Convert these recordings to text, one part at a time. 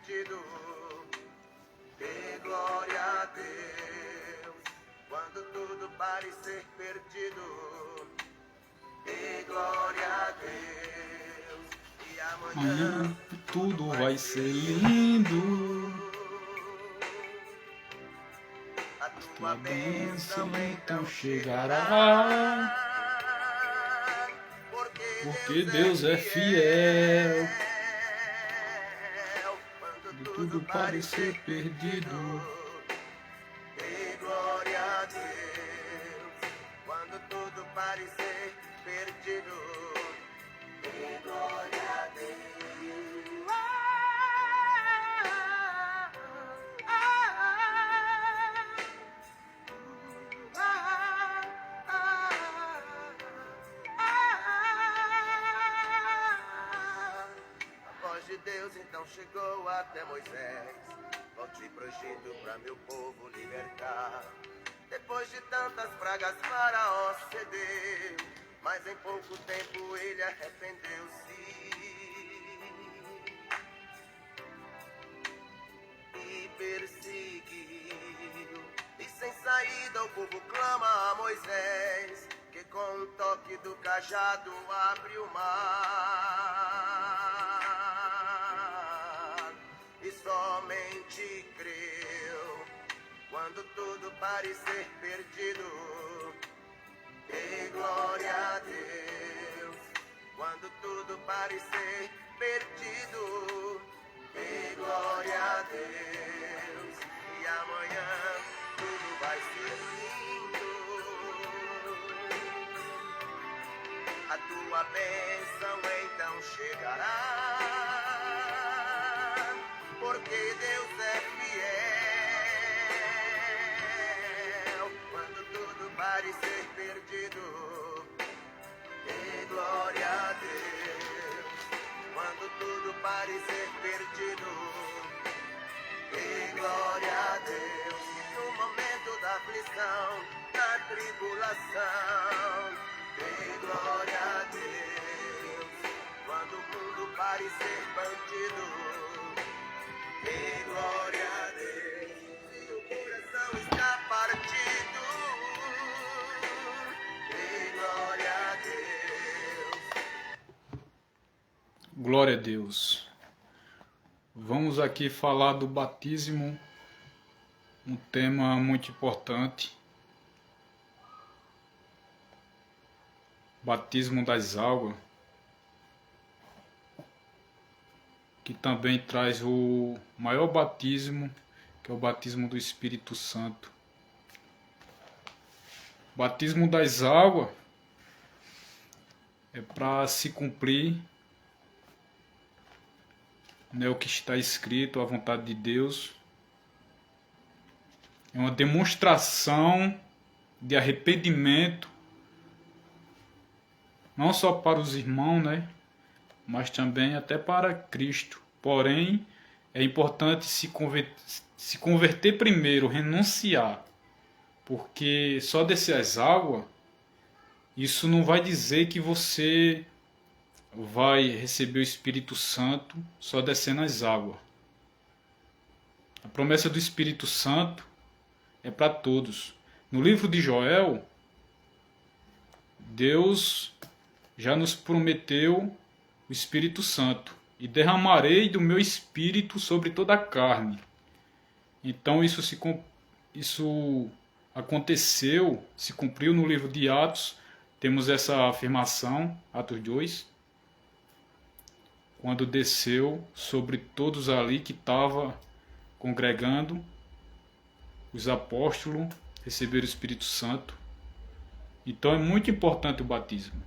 perdido. Dê glória a Deus quando tudo parecer perdido. Dê glória a Deus e amanhã tudo vai ser lindo. A tua bênção então chegará. Porque Deus é fiel. Quando Tudo parecer perdido. Dê glória a Deus quando tudo parecer perdido. Dê glória a Deus. A voz de Deus então chegou até Moisés. Volte pro Egito pra meu povo libertar. Depois de tantas pragas Faraó ceder, mas em pouco tempo ele arrependeu-se e perseguiu. E sem saída o povo clama a Moisés, que com um toque do cajado abre o mar. E somente creu quando tudo parecer perdido. Dê glória a Deus quando tudo parecer perdido. Dê glória a Deus e amanhã tudo vai ser lindo. A tua bênção então chegará, porque Deus é fiel. Quando tudo parecer perdido, dê glória a Deus. Quando tudo parecer perdido, dê glória a Deus. No momento da aflição, da tribulação, dê glória a Deus. Quando o mundo parecer bandido, dê glória a Deus. Se o coração está partido, dê glória a Deus. Glória a Deus. Vamos aqui falar do batismo, um tema muito importante. Batismo das águas, que também traz o maior batismo, que é o batismo do Espírito Santo. Batismo das águas é para se cumprir, né, o que está escrito, a vontade de Deus. É uma demonstração de arrependimento, não só para os irmãos, né, mas também até para Cristo. Porém, é importante se converter primeiro, renunciar, porque só descer as águas, isso não vai dizer que você vai receber o Espírito Santo só descendo as águas. A promessa do Espírito Santo é para todos. No livro de Joel, Deus já nos prometeu o Espírito Santo. E derramarei do meu Espírito sobre toda a carne. Então isso aconteceu, se cumpriu no livro de Atos. Temos essa afirmação, Atos 2. Quando desceu sobre todos ali que estavam congregando, os apóstolos receberam o Espírito Santo. Então é muito importante o batismo.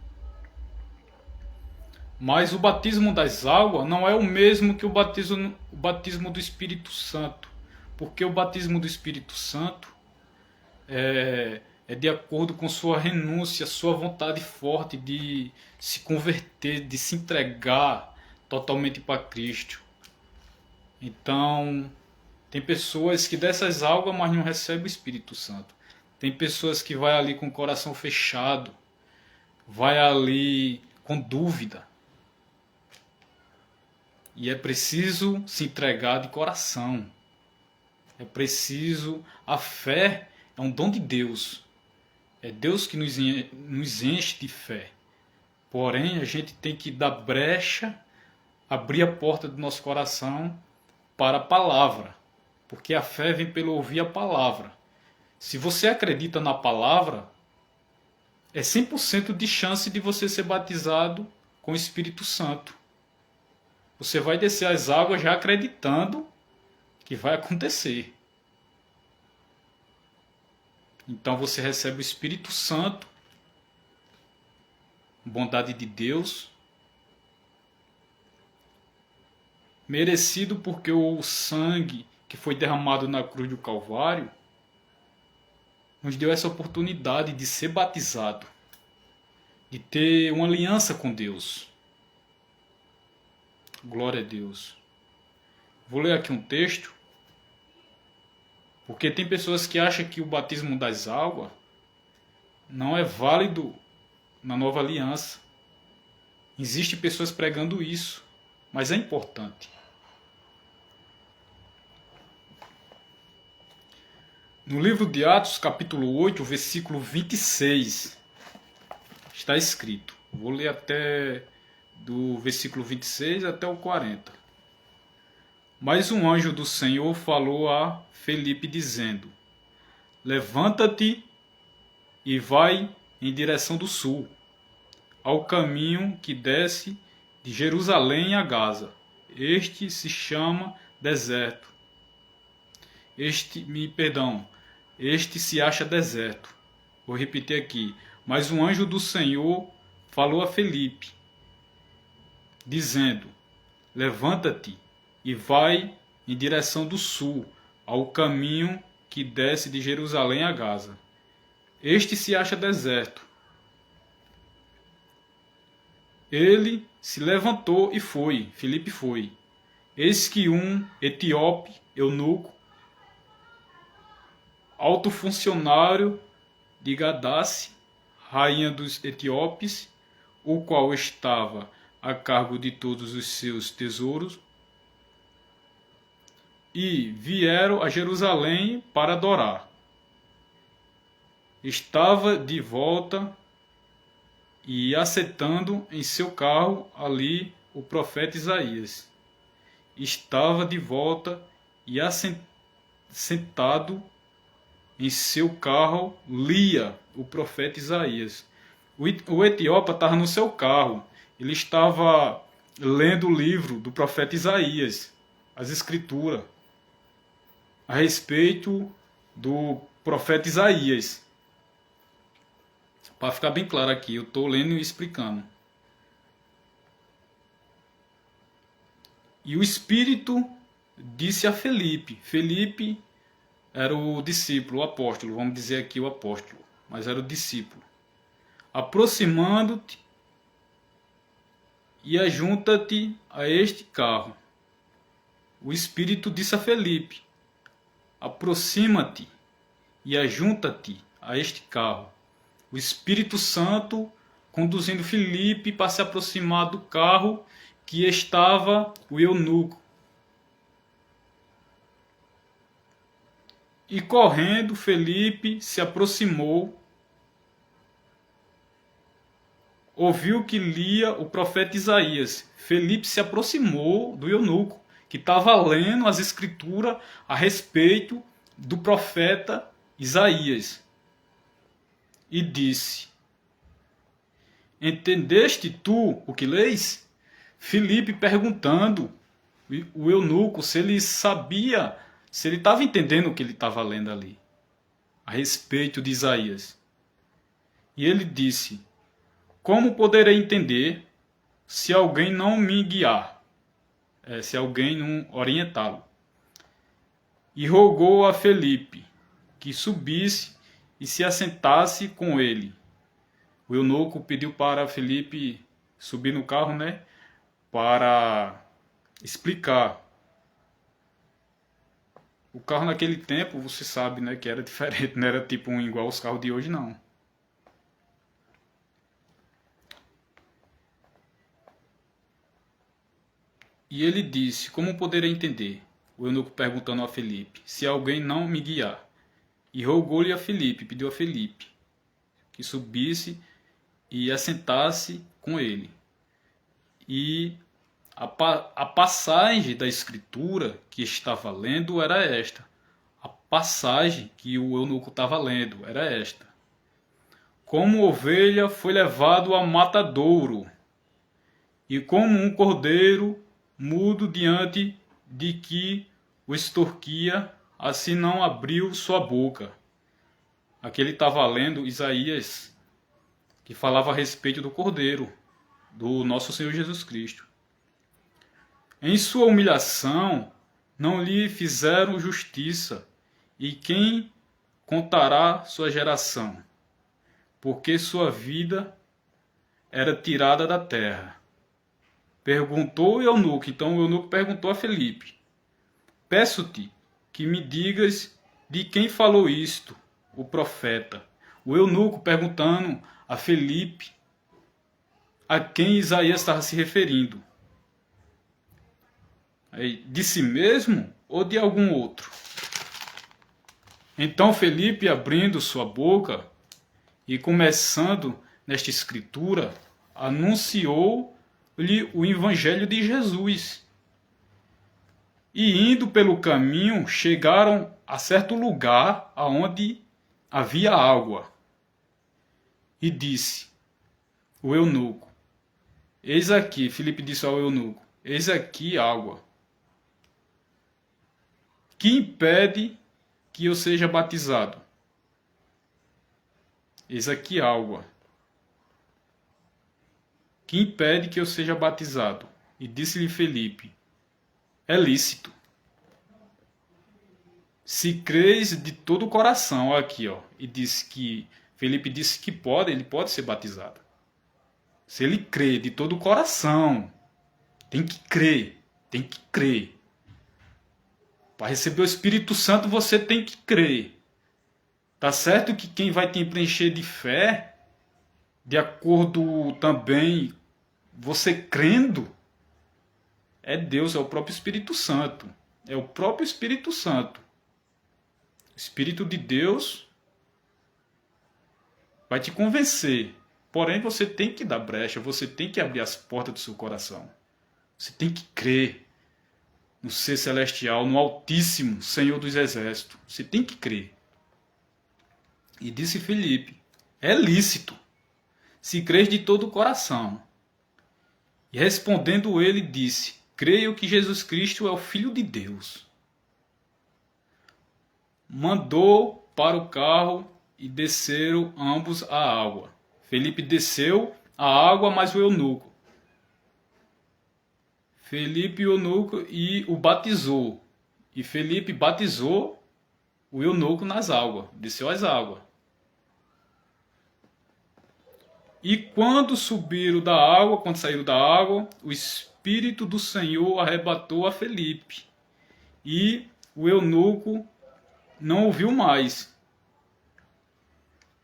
Mas o batismo das águas não é o mesmo que o batismo do Espírito Santo. Porque o batismo do Espírito Santo é de acordo com sua renúncia, sua vontade forte de se converter, de se entregar totalmente para Cristo. Então, tem pessoas que dessas águas, mas não recebem o Espírito Santo. Tem pessoas que vai ali com o coração fechado, vai ali com dúvida. E é preciso se entregar de coração. É preciso... A fé é um dom de Deus. É Deus que nos enche de fé. Porém, a gente tem que dar brecha, abrir a porta do nosso coração para a palavra. Porque a fé vem pelo ouvir a palavra. Se você acredita na palavra, é 100% de chance de você ser batizado com o Espírito Santo. Você vai descer as águas já acreditando que vai acontecer. Então você recebe o Espírito Santo, bondade de Deus, merecido porque o sangue que foi derramado na cruz do Calvário nos deu essa oportunidade de ser batizado, de ter uma aliança com Deus. Glória a Deus. Vou ler aqui um texto, porque tem pessoas que acham que o batismo das águas não é válido na nova aliança. Existem pessoas pregando isso, mas é importante. No livro de Atos, capítulo 8, versículo 26, está escrito. Vou ler até do versículo 26 até o 40. Mas um anjo do Senhor falou a Felipe dizendo: levanta-te e vai em direção do sul, ao caminho que desce de Jerusalém a Gaza. Este se chama deserto. Este se acha deserto. Vou repetir aqui. Mas um anjo do Senhor falou a Felipe, dizendo: levanta-te e vai em direção do sul, ao caminho que desce de Jerusalém a Gaza. Este se acha deserto. Ele se levantou e foi. Felipe foi. Eis que um etíope, eunuco, alto funcionário de Gadace, rainha dos etíopes, o qual estava a cargo de todos os seus tesouros, e vieram a Jerusalém para adorar. Estava de volta e assentando em seu carro ali o profeta Isaías. Estava de volta e sentado em seu carro lia o profeta Isaías. O etíope estava no seu carro. Ele estava lendo o livro do profeta Isaías, as escrituras, a respeito do profeta Isaías. Para ficar bem claro aqui, eu estou lendo e explicando. E o Espírito disse a Felipe. Felipe era o discípulo, o apóstolo, vamos dizer aqui o apóstolo, mas era o discípulo. Aproximando-te e ajunta-te a este carro. O Espírito disse a Felipe: aproxima-te e ajunta-te a este carro. O Espírito Santo conduzindo Felipe para se aproximar do carro que estava o eunuco. E correndo, Felipe se aproximou, ouviu que lia o profeta Isaías. Felipe se aproximou do eunuco, que estava lendo as escrituras a respeito do profeta Isaías. E disse: entendeste tu o que lês? Felipe perguntando o eunuco se ele sabia, se ele estava entendendo o que ele estava lendo ali, a respeito de Isaías. E ele disse: como poderei entender se alguém não me guiar? Se alguém não orientá-lo. E rogou a Felipe que subisse e se assentasse com ele. O eunuco pediu para Felipe subir no carro, né, para explicar. O carro naquele tempo, você sabe, né, que era diferente, não era tipo um igual aos carros de hoje, não. E ele disse: como poderei entender? O eunuco perguntando a Felipe: se alguém não me guiar. E rogou-lhe a Felipe, pediu a Felipe que subisse e assentasse com ele. E a passagem da escritura que estava lendo era esta. A passagem que o eunuco estava lendo era esta: como ovelha foi levado ao matadouro, e como um cordeiro mudo diante de que o extorquia, assim não abriu sua boca. Aqui ele estava lendo Isaías, que falava a respeito do cordeiro, do nosso Senhor Jesus Cristo. Em sua humilhação não lhe fizeram justiça, e quem contará sua geração? Porque sua vida era tirada da terra. Perguntou o eunuco, então o eunuco perguntou a Felipe: peço-te que me digas de quem falou isto, o profeta. O eunuco perguntando a Felipe a quem Isaías estava se referindo. De si mesmo ou de algum outro? Então Felipe, abrindo sua boca e começando nesta escritura, anunciou-lhe o evangelho de Jesus. E indo pelo caminho, chegaram a certo lugar aonde havia água. E disse o eunuco: eis aqui, Filipe disse ao eunuco: eis aqui água. Que impede que eu seja batizado? Eis aqui água. Que impede que eu seja batizado? E disse-lhe Felipe: é lícito. Se crês de todo o coração, olha aqui, ó, e disse que Felipe disse que ele pode ser batizado. Se ele crê de todo o coração, tem que crer. Para receber o Espírito Santo, você tem que crer. Tá certo que quem vai te preencher de fé, de acordo também, você crendo, é Deus, é o próprio Espírito Santo. É o próprio Espírito Santo. O Espírito de Deus vai te convencer. Porém, você tem que dar brecha, você tem que abrir as portas do seu coração. Você tem que crer no Ser Celestial, no Altíssimo Senhor dos Exércitos. Você tem que crer. E disse Felipe: é lícito, se crês de todo o coração. E respondendo ele, disse: creio que Jesus Cristo é o Filho de Deus. Mandou para o carro e desceram ambos à água. Felipe desceu à água, mas o eunuco. Felipe e o eunuco e o batizou. E Felipe batizou o eunuco nas águas. Desceu às águas. E quando saíram da água, o Espírito do Senhor arrebatou a Felipe. E o eunuco não o viu mais,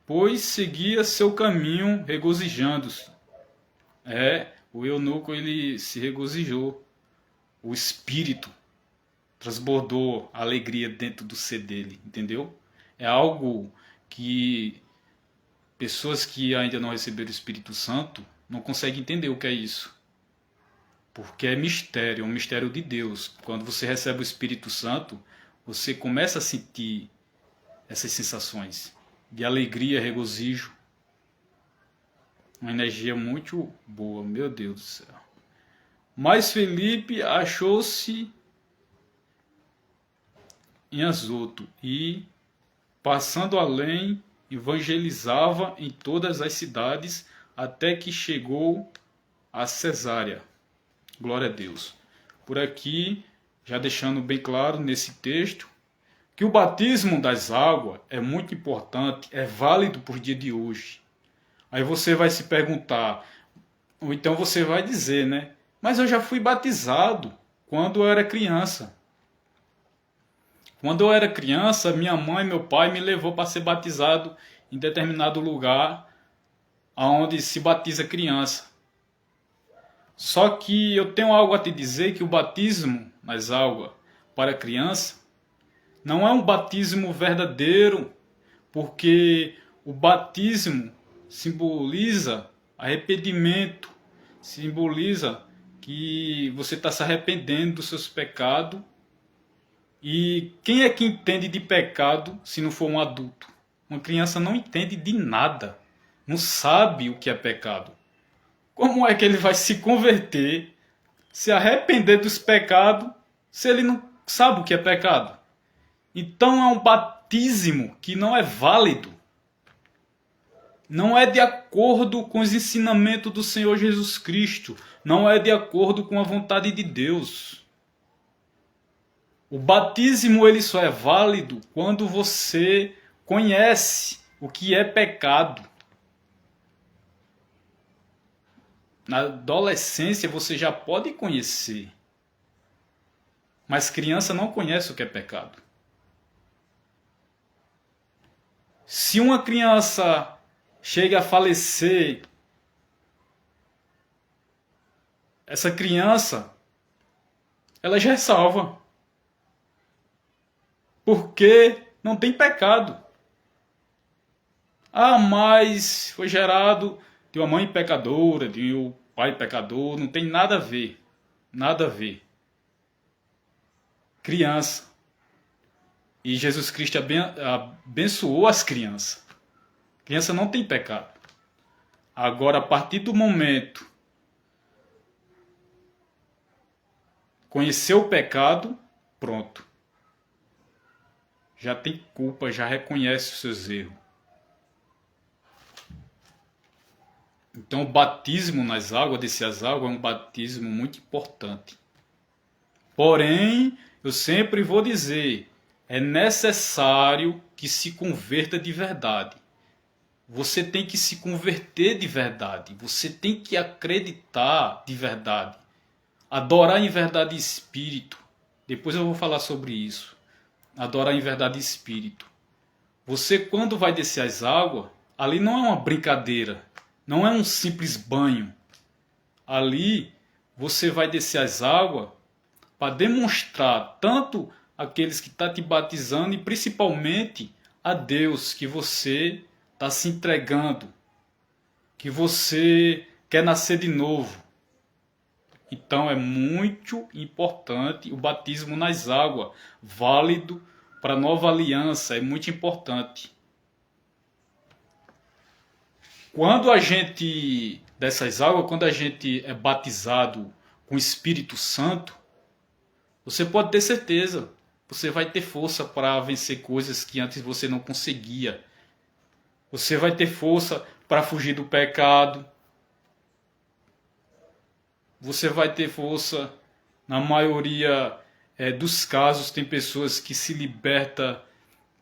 pois seguia seu caminho regozijando-se. O eunuco ele se regozijou. O Espírito transbordou a alegria dentro do ser dele, entendeu? É algo que pessoas que ainda não receberam o Espírito Santo não conseguem entender o que é isso. Porque é mistério, é um mistério de Deus. Quando você recebe o Espírito Santo, você começa a sentir essas sensações de alegria, regozijo. Uma energia muito boa, meu Deus do céu. Mas Felipe achou-se em Azoto e, passando além, evangelizava em todas as cidades até que chegou a Cesárea. Glória a Deus. Por aqui, já deixando bem claro nesse texto, que o batismo das águas é muito importante, é válido por dia de hoje. Aí você vai se perguntar, ou então você vai dizer, né? Mas eu já fui batizado quando eu era criança. Quando eu era criança, minha mãe e meu pai me levou para ser batizado em determinado lugar onde se batiza criança. Só que eu tenho algo a te dizer, que o batismo nas águas para criança não é um batismo verdadeiro, porque o batismo simboliza arrependimento, simboliza que você está se arrependendo dos seus pecados. E quem é que entende de pecado se não for um adulto? Uma criança não entende de nada, não sabe o que é pecado. Como é que ele vai se converter, se arrepender dos pecados, se ele não sabe o que é pecado? Então é um batismo que não é válido. Não é de acordo com os ensinamentos do Senhor Jesus Cristo. Não é de acordo com a vontade de Deus. O batismo ele só é válido quando você conhece o que é pecado. Na adolescência você já pode conhecer. Mas criança não conhece o que é pecado. Se uma criança chega a falecer, essa criança, ela já é salva. Porque não tem pecado. Ah, mas foi gerado de uma mãe pecadora, de um pai pecador, não tem nada a ver. Nada a ver. Criança. E Jesus Cristo abençoou as crianças. Criança não tem pecado. Agora, a partir do momento conheceu o pecado, pronto. Já tem culpa, já reconhece os seus erros. Então, o batismo nas águas, descer as águas, é um batismo muito importante. Porém, eu sempre vou dizer, é necessário que se converta de verdade. Você tem que se converter de verdade. Você tem que acreditar de verdade. Adorar em verdade e espírito. Depois eu vou falar sobre isso. Adorar em verdade e espírito. Você, quando vai descer as águas, ali não é uma brincadeira. Não é um simples banho. Ali você vai descer as águas para demonstrar tanto aqueles que estão te batizando e principalmente a Deus que você está se entregando, que você quer nascer de novo. Então é muito importante o batismo nas águas, válido para a nova aliança, é muito importante. Quando a gente, dessas águas, quando a gente é batizado com o Espírito Santo, você pode ter certeza, você vai ter força para vencer coisas que antes você não conseguia. Você vai ter força para fugir do pecado. Você vai ter força, na maioria dos casos, tem pessoas que se libertam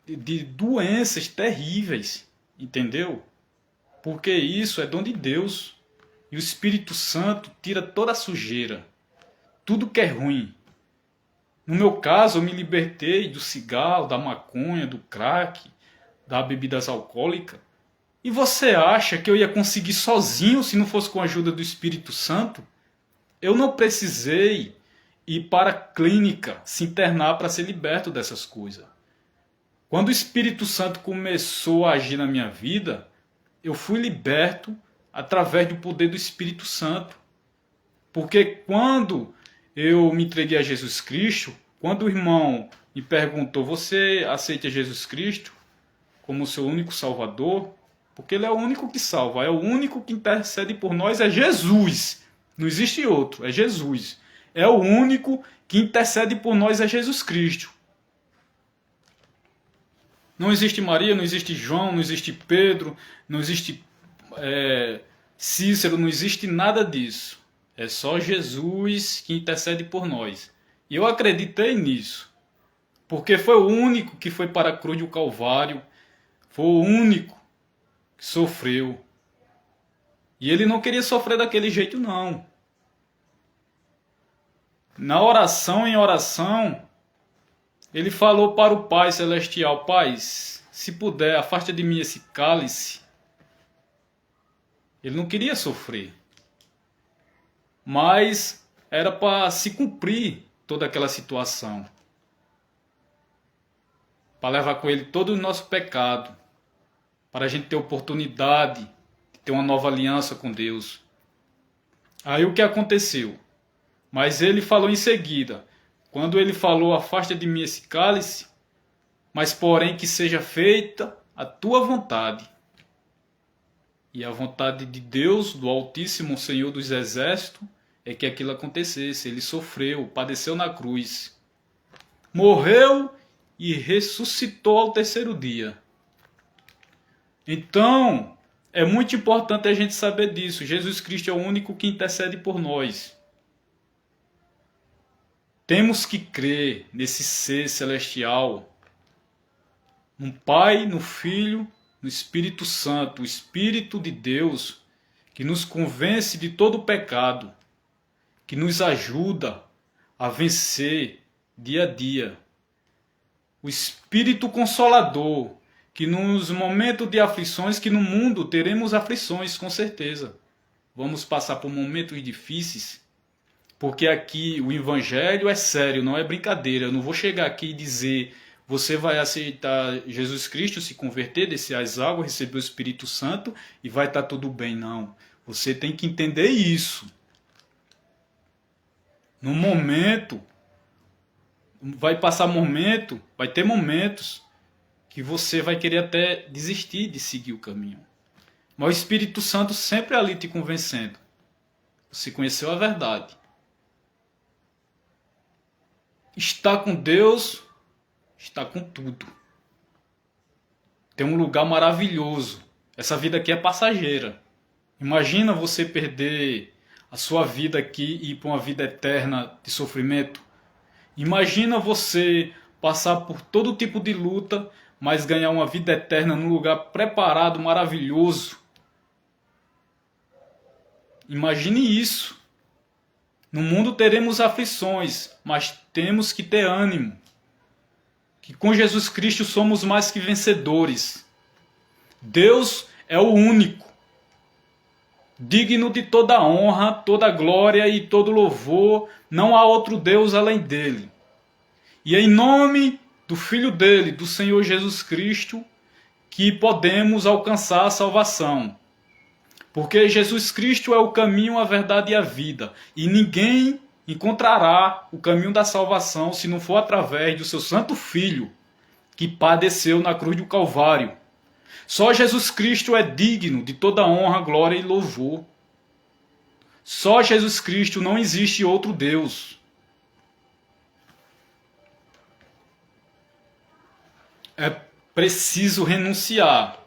de doenças terríveis, entendeu? Porque isso é dom de Deus. E o Espírito Santo tira toda a sujeira. Tudo que é ruim. No meu caso, eu me libertei do cigarro, da maconha, do crack, das bebidas alcoólicas. E você acha que eu ia conseguir sozinho se não fosse com a ajuda do Espírito Santo? Eu não precisei ir para a clínica, se internar para ser liberto dessas coisas. Quando o Espírito Santo começou a agir na minha vida, eu fui liberto através do poder do Espírito Santo. Porque quando eu me entreguei a Jesus Cristo, quando o irmão me perguntou, você aceita Jesus Cristo como seu único salvador? Porque ele é o único que salva, é o único que intercede por nós, é Jesus. Não existe outro, é Jesus. É o único que intercede por nós, é Jesus Cristo. Não existe Maria, não existe João, não existe Pedro, não existe Cícero, não existe nada disso. É só Jesus que intercede por nós. E eu acreditei nisso. Porque foi o único que foi para a cruz do Calvário. Foi o único que sofreu. E ele não queria sofrer daquele jeito, não. Na oração, em oração, ele falou para o Pai Celestial, Pai, se puder, afasta de mim esse cálice. Ele não queria sofrer. mas era para se cumprir toda aquela situação, para levar com ele todo o nosso pecado, para a gente ter oportunidade de ter uma nova aliança com Deus. Aí o que aconteceu? Mas ele falou em seguida, quando ele falou, afasta de mim esse cálice, mas porém que seja feita a tua vontade. E a vontade de Deus, do Altíssimo Senhor dos Exércitos, é que aquilo acontecesse. Ele sofreu, padeceu na cruz, morreu e ressuscitou ao terceiro dia. Então, é muito importante a gente saber disso. Jesus Cristo é o único que intercede por nós. Temos que crer nesse ser celestial, no Pai, no Filho, no Espírito Santo, o Espírito de Deus, que nos convence de todo o pecado, que nos ajuda a vencer dia a dia. O Espírito Consolador, que nos momentos de aflições, que no mundo teremos aflições, com certeza. Vamos passar por momentos difíceis, porque aqui o Evangelho é sério, não é brincadeira. Eu não vou chegar aqui e dizer, você vai aceitar Jesus Cristo, se converter, descer as águas, receber o Espírito Santo e vai estar tudo bem. Não. Você tem que entender isso. No momento, vai passar momento, vai ter momentos que você vai querer até desistir de seguir o caminho. Mas o Espírito Santo sempre ali te convencendo. Você conheceu a verdade. Está com Deus, está com tudo. Tem um lugar maravilhoso. Essa vida aqui é passageira. Imagina você perder a sua vida aqui e ir para uma vida eterna de sofrimento. Imagina você passar por todo tipo de luta, mas ganhar uma vida eterna num lugar preparado, maravilhoso. Imagine isso. No mundo teremos aflições, mas temos que ter ânimo. Que com Jesus Cristo somos mais que vencedores. Deus é o único, digno de toda honra, toda glória e todo louvor. Não há outro Deus além dele. E é em nome do Filho dele, do Senhor Jesus Cristo, que podemos alcançar a salvação. Porque Jesus Cristo é o caminho, a verdade e a vida. E ninguém encontrará o caminho da salvação se não for através do seu Santo Filho, que padeceu na cruz do Calvário. Só Jesus Cristo é digno de toda honra, glória e louvor. Só Jesus Cristo, não existe outro Deus. É preciso renunciar.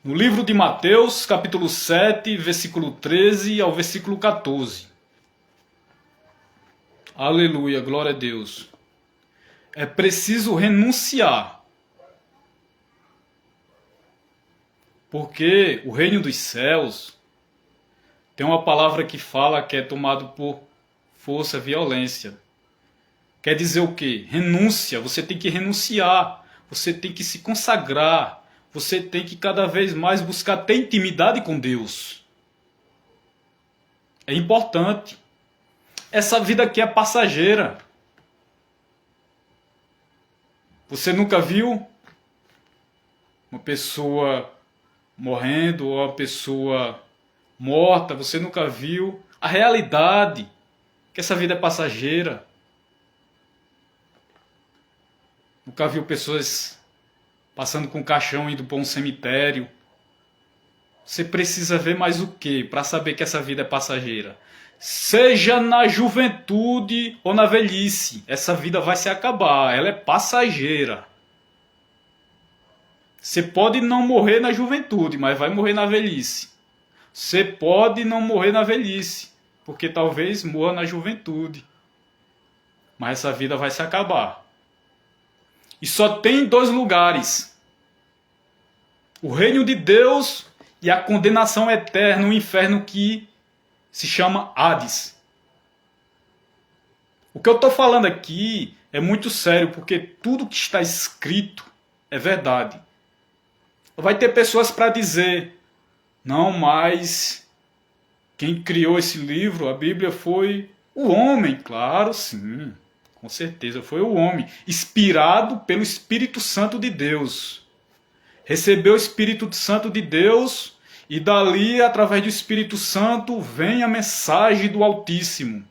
No livro de Mateus, capítulo 7, versículo 13 ao versículo 14. Aleluia, glória a Deus. É preciso renunciar. Porque o reino dos céus tem uma palavra que fala que é tomado por força, violência. Quer dizer o quê? Renúncia. Você tem que renunciar. Você tem que se consagrar. Você tem que cada vez mais buscar ter intimidade com Deus. É importante. Essa vida aqui é passageira. Você nunca viu uma pessoa morrendo ou uma pessoa morta? Você nunca viu a realidade, que essa vida é passageira. Nunca viu pessoas passando com caixão indo para um cemitério. Você precisa ver mais o quê para saber que essa vida é passageira? Seja na juventude ou na velhice, essa vida vai se acabar, ela é passageira. Você pode não morrer na juventude, mas vai morrer na velhice. Você pode não morrer na velhice, porque talvez morra na juventude. Mas essa vida vai se acabar. E só tem dois lugares: o reino de Deus e a condenação eterna, o inferno que se chama Hades. O que eu estou falando aqui é muito sério, porque tudo que está escrito é verdade. Vai ter pessoas para dizer, não, mas Quem criou esse livro, a Bíblia, foi o homem, claro, sim, com certeza, foi o homem, inspirado pelo Espírito Santo de Deus. Recebeu o Espírito Santo de Deus e dali, através do Espírito Santo, vem a mensagem do Altíssimo.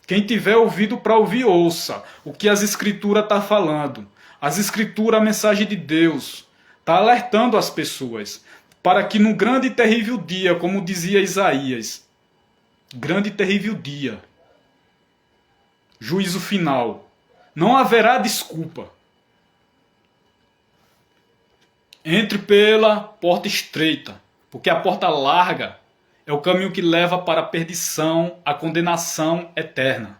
Quem tiver ouvido para ouvir, ouça o que as Escrituras estão falando. As Escrituras, a mensagem de Deus, está alertando as pessoas para que no grande e terrível dia, como dizia Isaías, grande e terrível dia, juízo final, não haverá desculpa. Entre pela porta estreita, porque a porta larga é o caminho que leva para a perdição, a condenação eterna.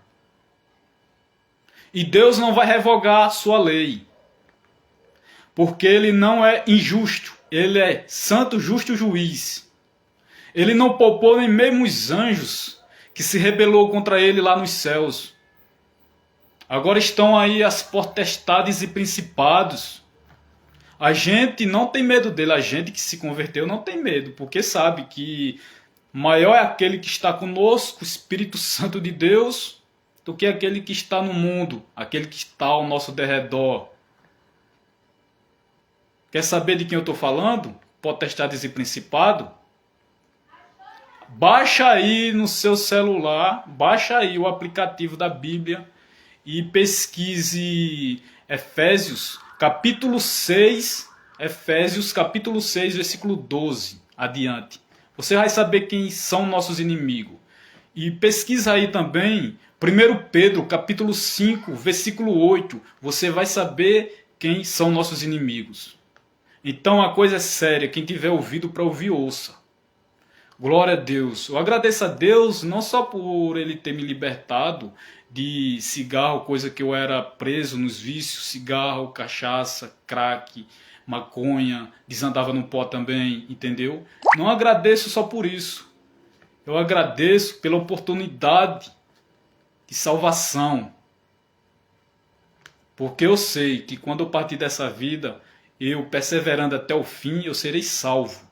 E Deus não vai revogar a sua lei, porque Ele não é injusto, Ele é santo, justo juiz. Ele não poupou nem mesmo os anjos que se rebelou contra Ele lá nos céus. Agora estão aí as potestades e principados. A gente não tem medo dele, a gente que se converteu não tem medo, porque sabe que maior é aquele que está conosco, o Espírito Santo de Deus, do que aquele que está no mundo, aquele que está ao nosso derredor. Quer saber de quem eu estou falando? Potestades e principado? Baixa aí no seu celular, baixa aí o aplicativo da Bíblia e pesquise Efésios, capítulo 6, Efésios, capítulo 6, versículo 12, adiante. Você vai saber quem são nossos inimigos. E pesquisa aí também 1 Pedro, capítulo 5, versículo 8. Você vai saber quem são nossos inimigos. Então a coisa é séria. Quem tiver ouvido para ouvir, ouça. Glória a Deus. Eu agradeço a Deus não só por Ele ter me libertado de cigarro, coisa que eu era preso nos vícios, cigarro, cachaça, crack, maconha, desandava no pó também, entendeu? Não agradeço só por isso. Eu agradeço pela oportunidade de salvação. Porque eu sei que quando eu partir dessa vida, eu perseverando até o fim, eu serei salvo.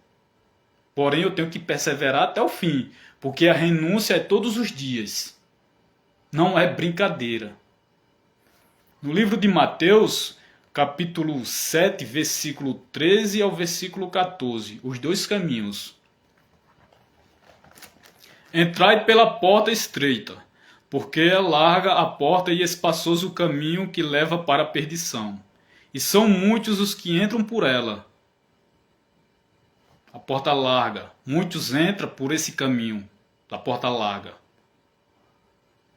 Porém, eu tenho que perseverar até o fim, porque a renúncia é todos os dias. Não é brincadeira. No livro de Mateus, capítulo 7, versículo 13 ao versículo 14, os dois caminhos. Entrai pela porta estreita, porque é larga a porta e espaçoso o caminho que leva para a perdição. E são muitos os que entram por ela. A porta larga. Muitos entram por esse caminho, da porta larga.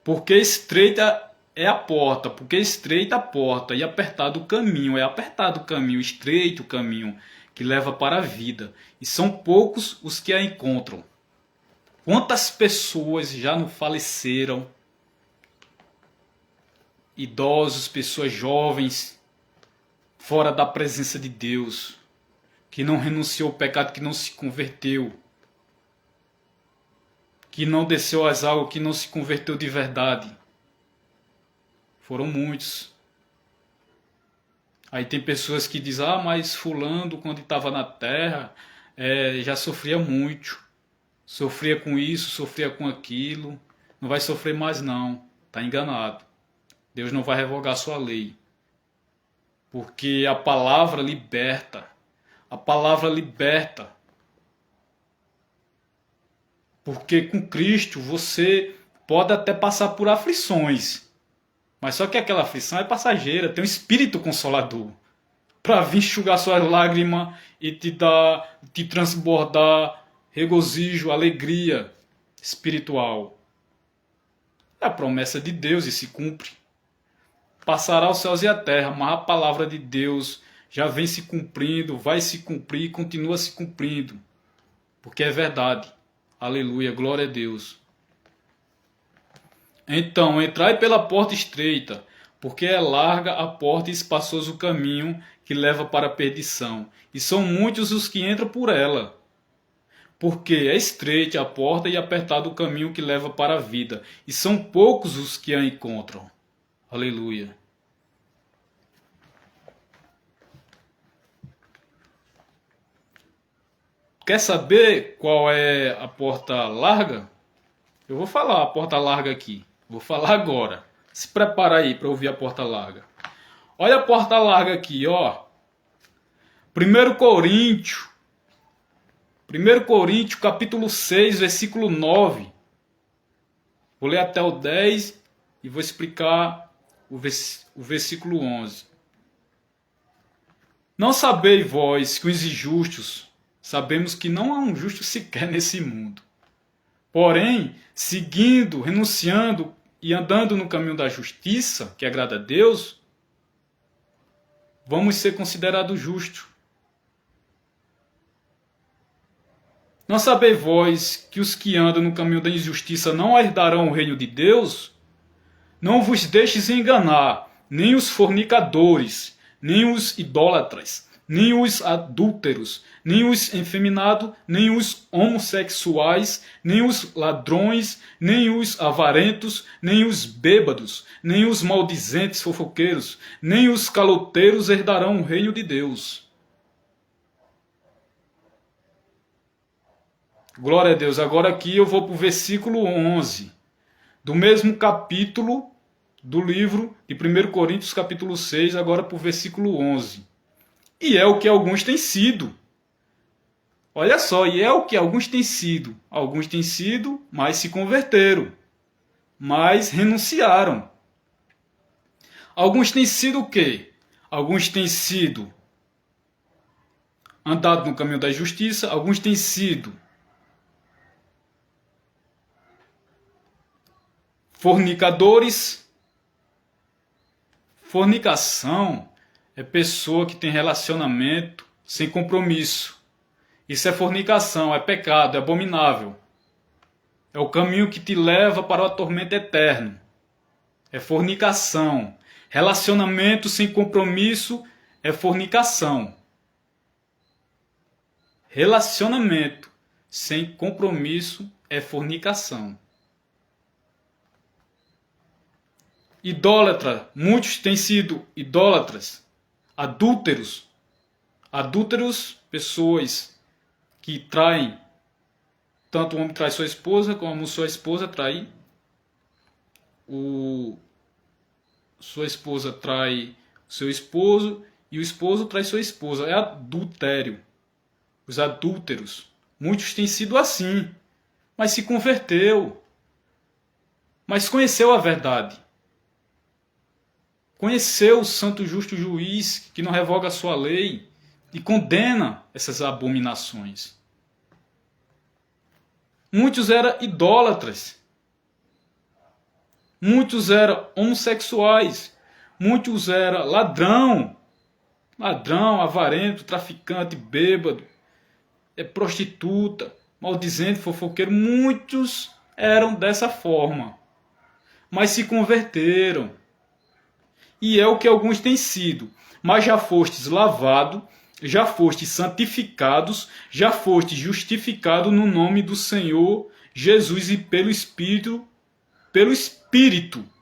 Porque estreita é a porta, porque estreita a porta e apertado o caminho. É apertado o caminho, estreito o caminho que leva para a vida. E são poucos os que a encontram. Quantas pessoas já não faleceram? Idosos, pessoas jovens, fora da presença de Deus, que não renunciou ao pecado, que não se converteu, que não desceu às águas, que não se converteu de verdade. Foram muitos. Aí tem pessoas que dizem, mas fulano, quando estava na terra, já sofria muito. Sofria com isso, sofria com aquilo. Não vai sofrer mais não. Está enganado. Deus não vai revogar sua lei. Porque a palavra liberta. A palavra liberta. Porque com Cristo você pode até passar por aflições. Mas só que aquela aflição é passageira. Tem um Espírito Consolador. Para vir enxugar suas lágrimas e te transbordar regozijo, alegria espiritual. É a promessa de Deus e se cumpre. Passará os céus e a terra, mas a palavra de Deus já vem se cumprindo, vai se cumprir e continua se cumprindo. Porque é verdade. Aleluia, glória a Deus. Então, entrai pela porta estreita, porque é larga a porta e espaçoso o caminho que leva para a perdição. E são muitos os que entram por ela. Porque é estreita a porta e apertado o caminho que leva para a vida. E são poucos os que a encontram. Aleluia. Quer saber qual é a porta larga? Eu vou falar a porta larga aqui. Vou falar agora. Se prepara aí para ouvir a porta larga. Olha a porta larga aqui, ó. 1 Coríntios, capítulo 6, versículo 9. Vou ler até o 10 e vou explicar o versículo 11. Não sabeis vós que os injustos, sabemos que não há um justo sequer nesse mundo. Porém, seguindo, renunciando e andando no caminho da justiça, que agrada a Deus, vamos ser considerados justos. Não sabeis vós que os que andam no caminho da injustiça não herdarão o reino de Deus? Não vos deixes enganar, nem os fornicadores, nem os idólatras, nem os adúlteros, nem os efeminados, nem os homossexuais, nem os ladrões, nem os avarentos, nem os bêbados, nem os maldizentes fofoqueiros, nem os caloteiros herdarão o reino de Deus. Glória a Deus. Agora aqui eu vou para o versículo 11, do mesmo capítulo do livro de 1 Coríntios, capítulo 6, agora para o versículo 11. E é o que alguns têm sido. Olha só, e é o que alguns têm sido. Alguns têm sido, mas se converteram. Mas renunciaram. Alguns têm sido o quê? Alguns têm sido andado no caminho da justiça. Alguns têm sido fornicadores. Fornicação é pessoa que tem relacionamento sem compromisso. Isso é fornicação, é pecado, é abominável. É o caminho que te leva para o tormento eterno. É fornicação. Relacionamento sem compromisso é fornicação. Relacionamento sem compromisso é fornicação. Idólatra, muitos têm sido idólatras, adúlteros. Adúlteros, pessoas que traem, tanto o homem trai sua esposa, como sua esposa trai, sua esposa trai seu esposo, e o esposo trai sua esposa. É adultério. Os adúlteros. Muitos têm sido assim, mas se converteu, mas conheceu a verdade. Conheceu o santo justo juiz que não revoga a sua lei e condena essas abominações. Muitos eram idólatras. Muitos eram homossexuais. Muitos eram ladrão, avarento, traficante, bêbado, prostituta, maldizente, fofoqueiro. Muitos eram dessa forma, mas se converteram. E é o que alguns têm sido. Mas já fostes lavados, já fostes santificados, já fostes justificados no nome do Senhor Jesus e pelo Espírito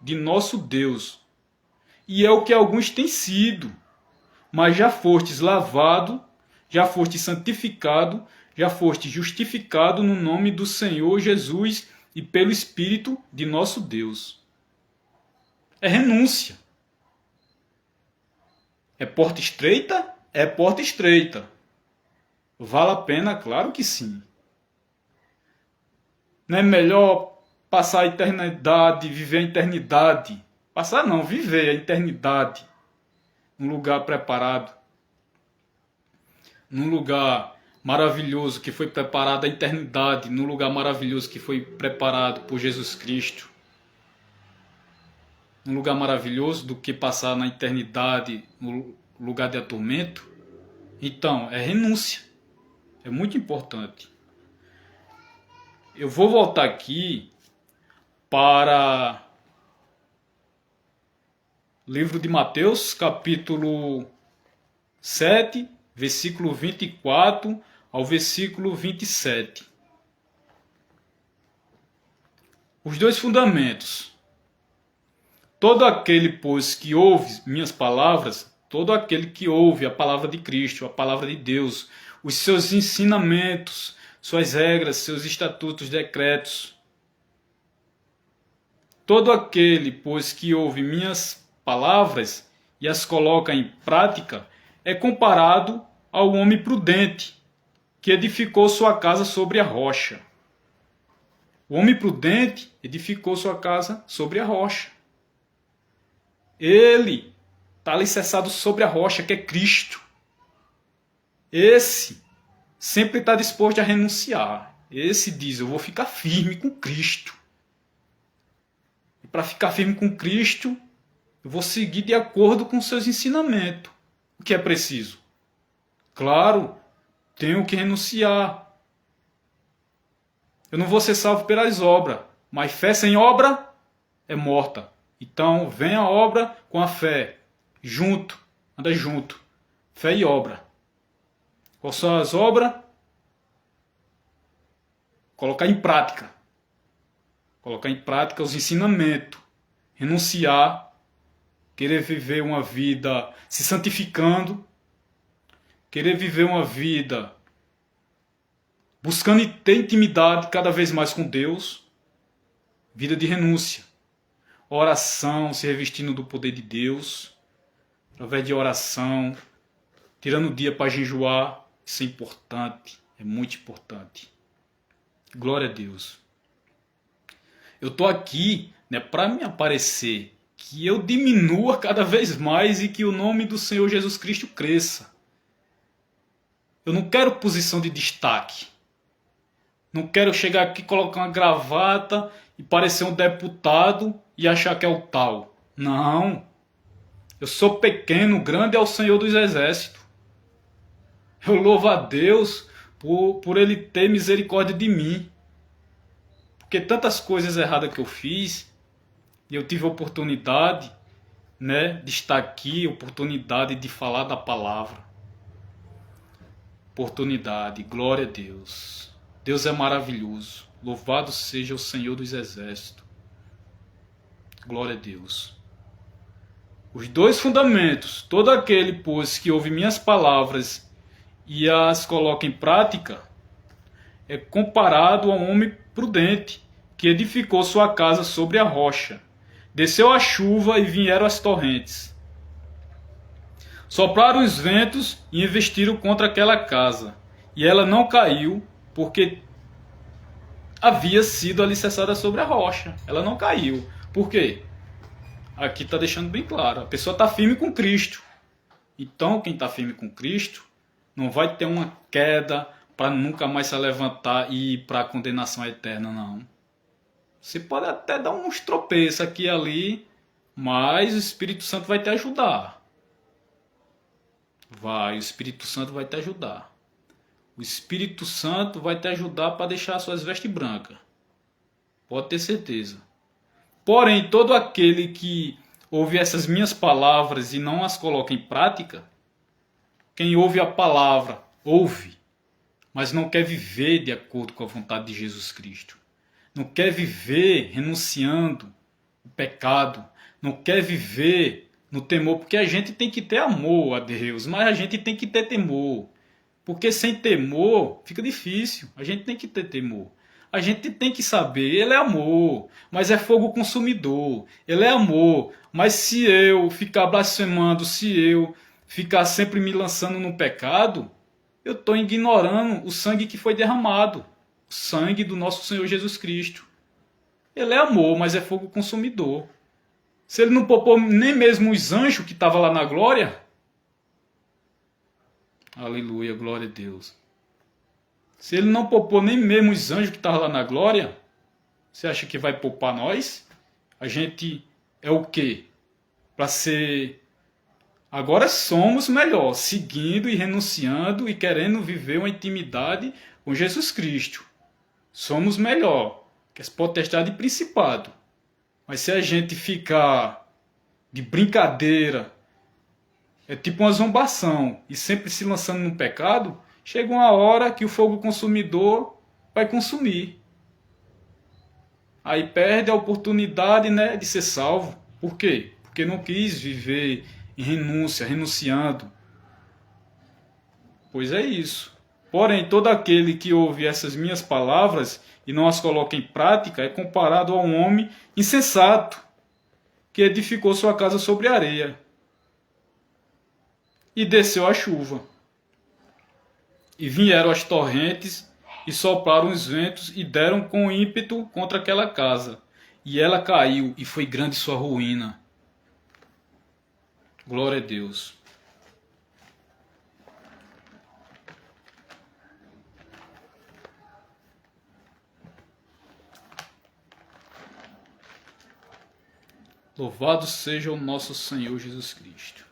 de nosso Deus. E é o que alguns têm sido. Mas já fostes lavados, já fostes santificados, já fostes justificados no nome do Senhor Jesus e pelo Espírito de nosso Deus. É renúncia. É porta estreita? É porta estreita. Vale a pena? Claro que sim. Não é melhor passar a eternidade, viver a eternidade? Passar não, viver a eternidade. Num lugar preparado. Num lugar maravilhoso que foi preparado a eternidade. Num lugar maravilhoso que foi preparado por Jesus Cristo. Um lugar maravilhoso do que passar na eternidade no lugar de atormento. Então, é renúncia. É muito importante. Eu vou voltar aqui para o livro de Mateus, capítulo 7, versículo 24 ao versículo 27. Os dois fundamentos. Todo aquele, pois, que ouve minhas palavras, todo aquele que ouve a palavra de Cristo, a palavra de Deus, os seus ensinamentos, suas regras, seus estatutos, decretos. Todo aquele, pois, que ouve minhas palavras e as coloca em prática, é comparado ao homem prudente, que edificou sua casa sobre a rocha. O homem prudente edificou sua casa sobre a rocha. Ele está alicerçado sobre a rocha, que é Cristo. Esse sempre está disposto a renunciar. Esse diz, eu vou ficar firme com Cristo. E para ficar firme com Cristo, eu vou seguir de acordo com seus ensinamentos. O que é preciso? Claro, tenho que renunciar. Eu não vou ser salvo pelas obras, mas fé sem obra é morta. Então, vem a obra com a fé. Junto, anda junto. Fé e obra. Quais são as obras? Colocar em prática. Colocar em prática os ensinamentos. Renunciar. Querer viver uma vida se santificando. Querer viver uma vida buscando ter intimidade cada vez mais com Deus. Vida de renúncia. Oração, se revestindo do poder de Deus. Através de oração. Tirando o dia para jejuar. Isso é importante. É muito importante. Glória a Deus. Eu estou aqui, né, para me aparecer. Que eu diminua cada vez mais e que o nome do Senhor Jesus Cristo cresça. Eu não quero posição de destaque. Não quero chegar aqui, colocar uma gravata e parecer um deputado e achar que é o tal. Não. Eu sou pequeno, grande é o Senhor dos Exércitos. Eu louvo a Deus por Ele ter misericórdia de mim. Porque tantas coisas erradas que eu fiz, e eu tive a oportunidade, né, de estar aqui, oportunidade de falar da palavra. Oportunidade, glória a Deus. Deus é maravilhoso. Louvado seja o Senhor dos Exércitos. Glória a Deus. Os dois fundamentos, todo aquele, pois, que ouve minhas palavras e as coloca em prática, é comparado a um homem prudente, que edificou sua casa sobre a rocha. Desceu a chuva e vieram as torrentes. Sopraram os ventos e investiram contra aquela casa. E ela não caiu, porque havia sido alicerçada sobre a rocha. Ela não caiu. Por quê? Aqui está deixando bem claro. A pessoa está firme com Cristo. Então, quem está firme com Cristo não vai ter uma queda para nunca mais se levantar e ir para a condenação eterna, não. Você pode até dar uns tropeços aqui e ali, mas o Espírito Santo vai te ajudar. O Espírito Santo vai te ajudar. O Espírito Santo vai te ajudar para deixar as suas vestes brancas. Pode ter certeza. Porém, todo aquele que ouve essas minhas palavras e não as coloca em prática, quem ouve a palavra, ouve, mas não quer viver de acordo com a vontade de Jesus Cristo. Não quer viver renunciando o pecado. Não quer viver no temor, porque a gente tem que ter amor a Deus, mas a gente tem que ter temor. Porque sem temor fica difícil. A gente tem que ter temor. A gente tem que saber, Ele é amor, mas é fogo consumidor. Ele é amor, mas se eu ficar blasfemando, se eu ficar sempre me lançando no pecado, eu estou ignorando o sangue que foi derramado. O sangue do nosso Senhor Jesus Cristo. Ele é amor, mas é fogo consumidor. Se Ele não poupou nem mesmo os anjos que estavam lá na glória, aleluia, glória a Deus. Se Ele não poupou nem mesmo os anjos que estavam lá na glória, você acha que vai poupar nós? A gente é o quê? Para ser... Agora somos melhor, seguindo e renunciando e querendo viver uma intimidade com Jesus Cristo. Somos melhor que as potestades e principado. Mas se a gente ficar de brincadeira, é tipo uma zombação, e sempre se lançando no pecado, chega uma hora que o fogo consumidor vai consumir. Aí perde a oportunidade, né, de ser salvo. Por quê? Porque não quis viver em renúncia, renunciando. Pois é isso. Porém, todo aquele que ouve essas minhas palavras e não as coloca em prática é comparado a um homem insensato que edificou sua casa sobre areia. E desceu a chuva. E vieram as torrentes e sopraram os ventos e deram com ímpeto contra aquela casa. E ela caiu e foi grande sua ruína. Glória a Deus. Louvado seja o nosso Senhor Jesus Cristo.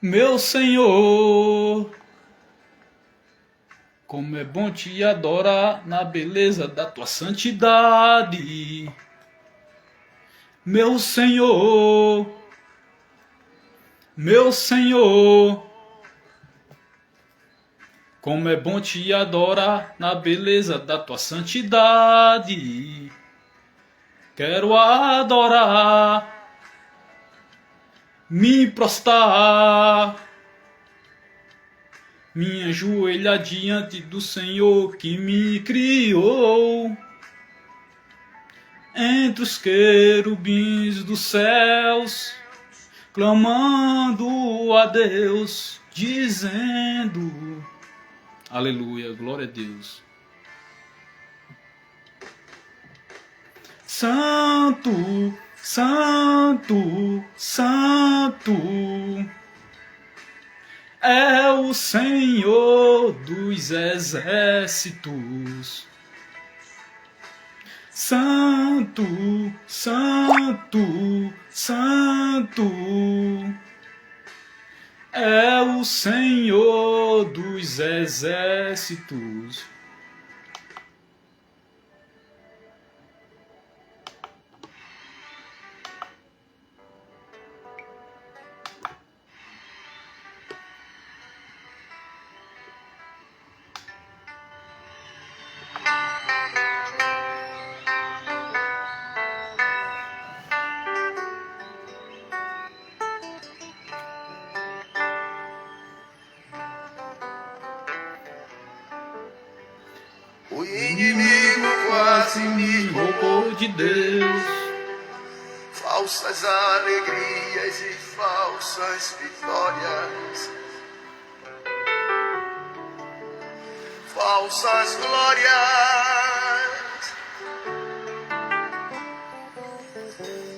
Meu Senhor, como é bom te adorar na beleza da tua santidade. Meu Senhor, como é bom te adorar na beleza da tua santidade. Quero adorar, me prostrar, minha joelha diante do Senhor que me criou. Entre os querubins dos céus, clamando a Deus, dizendo: aleluia, glória a Deus. Santo, santo, santo é o Senhor dos exércitos. Santo, santo, santo é o Senhor dos exércitos. O inimigo quase me roubou de Deus. Falsas alegrias e falsas vitórias, falsas glórias,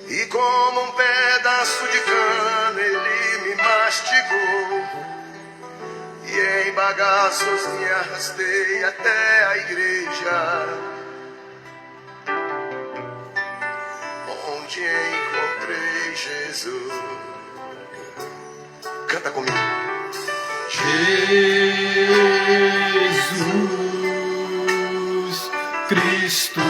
e como um pedaço de cana ele me mastigou. E em bagaços me arrastei até a igreja, onde encontrei Jesus. Canta comigo. Jesus Cristo,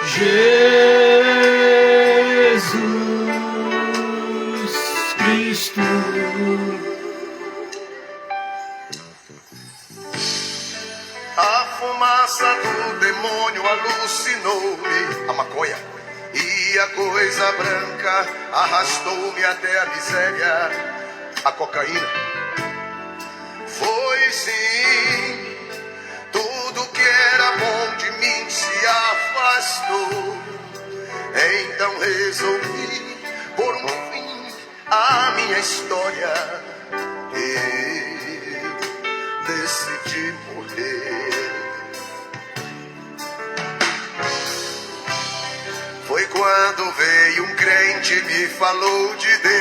Jesus Cristo. A fumaça do demônio alucinou-me, a maconha, e a coisa branca arrastou-me até a miséria. A cocaína foi sim, tudo que era bom de mim se afastou. Então resolvi pôr um fim à minha história. Eu decidi morrer. Foi quando veio um crente e me falou de Deus,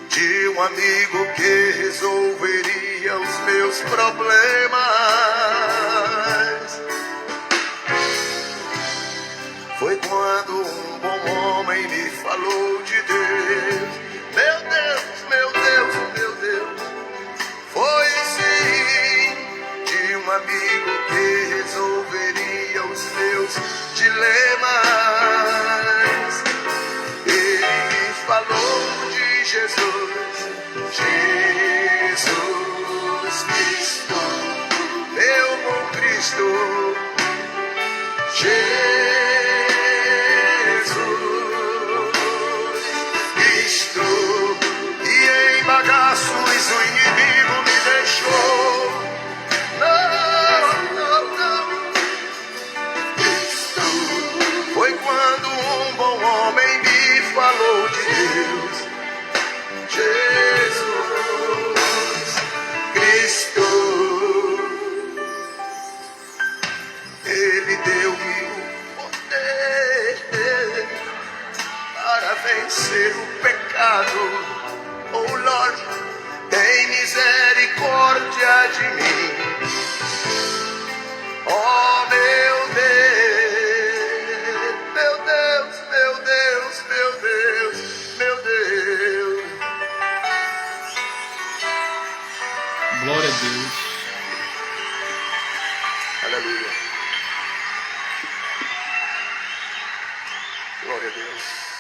de um amigo que resolveria os meus problemas. Foi quando um bom homem me falou de Deus. Meu Deus, meu Deus, meu Deus. Foi sim, de um amigo que resolveria os meus dilemas. Jesus, Jesus Cristo, meu bom Cristo, Jesus Cristo, e em bagaços o inimigo me deixou. Não, não, não. Cristo foi quando um bom homem me falou de Deus. Jesus Cristo, Ele deu-me o poder para vencer o pecado. Oh Lord, tem misericórdia de mim. Oh meu Deus, meu Deus, meu Deus, meu Deus, meu Deus. Glória a Deus. Aleluia. Glória a Deus.